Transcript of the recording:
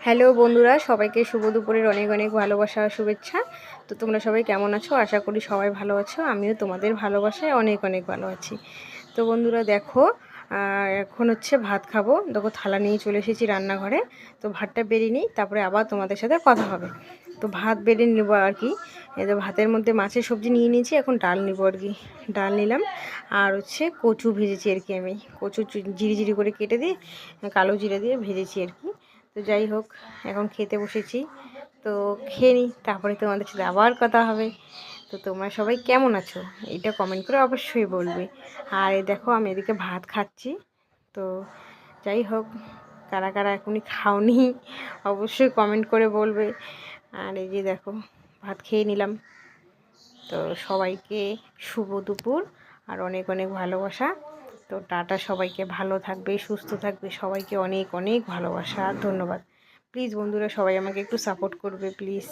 Hello বন্ধুরা, সবাইকে শুভ দুপুরের অনেক অনেক ভালোবাসা আর শুভেচ্ছা। তো তোমরা সবাই কেমন আছো? আশা করি সবাই ভালো আছো। আমিও তোমাদের ভালোবাসায় অনেক অনেক ভালো আছি। তো বন্ধুরা দেখো, এখন হচ্ছে ভাত খাবো। দেখো থালা নিয়ে চলে এসেছি রান্নাঘরে। তো ভাতটা বেরিয়ে নিই, তারপরে আবার তোমাদের সাথে কথা হবে। তো ভাত বেড়ে নেবো আর কি। এই তো ভাতের মধ্যে মাছের সবজি নিয়ে নিয়েছি, এখন ডাল নেবো আর কি। ডাল নিলাম, আর হচ্ছে কচু ভেজেছি আর কি। আমি কচু জিরি জিরি করে কেটে দিয়ে কালো জিরে দিয়ে ভেজেছি আর কি। তো যাই হোক, এখন খেতে বসেছি। তো খেয়ে নিই, তারপরে তোমাদের সাথে আবার কথা হবে। তো তোমরা সবাই কেমন আছো এটা কমেন্ট করে অবশ্যই বলবে। আর এই দেখো আমি এদিকে ভাত খাচ্ছি। তো যাই হোক, কারা কারা এখনই খাওনি অবশ্যই কমেন্ট করে বলবে। আর এই যে দেখো, ভাত খেয়ে নিলাম। তো সবাইকে শুভ দুপুর আর অনেক অনেক ভালোবাসা। তো টাটা, সবাইকে ভালো থাকবে, সুস্থ থাকবে, সবাইকে অনেক অনেক ভালোবাসা আর ধন্যবাদ। প্লিজ বন্ধুরা, সবাই আমাকে একটু সাপোর্ট করবে প্লিজ।